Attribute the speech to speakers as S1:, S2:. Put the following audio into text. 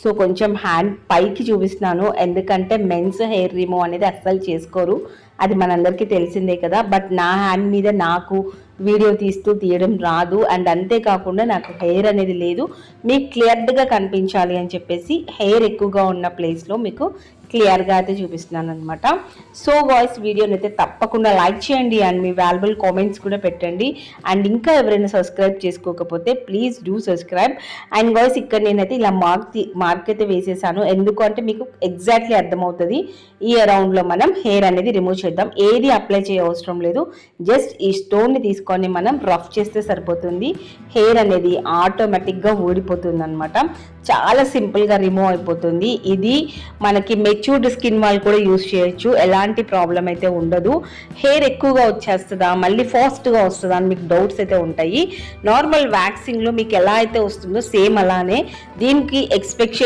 S1: So కొంచెం hand పైకి చూపిస్తున్నాను, ఎందుకంటే మెన్స్ హెయిర్ రిమూవ్ అనేది అస్సలు చేసుకోరు, అది మనందరికీ తెలిసిందే కదా. బట్ నా హ్యాండ్ మీద నాకు వీడియో తీయడం రాదు, అండ్ అంతేకాకుండా నాకు హెయిర్ అనేది లేదు. మీకు క్లియర్గా కనిపించాలి అని చెప్పేసి హెయిర్ ఎక్కువగా ఉన్న ప్లేస్లో మీకు క్లియర్గా అయితే చూపిస్తున్నాను అనమాట. సో గాయ్స్, వీడియోని అయితే తప్పకుండా లైక్ చేయండి అండ్ మీ వాల్యుబుల్ కామెంట్స్ కూడా పెట్టండి. అండ్ ఇంకా ఎవరైనా సబ్స్క్రైబ్ చేసుకోకపోతే please do subscribe. And guys, ఇక్కడ నేనైతే ఇలా మార్క్ అయితే వేసేసాను, ఎందుకు అంటే మీకు ఎగ్జాక్ట్లీ అర్థమవుతుంది. ఈ అరౌండ్లో మనం హెయిర్ అనేది రిమూవ్ చేద్దాం. ఏది అప్లై చేయ అవసరం లేదు, జస్ట్ ఈ స్టోన్ని తీసుకొని మనం రఫ్ చేస్తే సరిపోతుంది. హెయిర్ అనేది ఆటోమేటిక్గా ఊడిపోతుంది అనమాట. చాలా సింపుల్గా రిమూవ్ అయిపోతుంది. ఇది మనకి మెచ్యూర్డ్ స్కిన్ వాళ్ళు కూడా యూజ్ చేయొచ్చు, ఎలాంటి ప్రాబ్లం అయితే ఉండదు. హెయిర్ ఎక్కువగా వచ్చేస్తుందా, మళ్ళీ ఫాస్ట్గా వస్తుందా అని మీకు డౌట్స్ అయితే ఉంటాయి. నార్మల్ వ్యాక్సింగ్లో మీకు ఎలా అయితే వస్తుందో సేమ్ అలానే దీనికి ఎక్స్పెక్షన్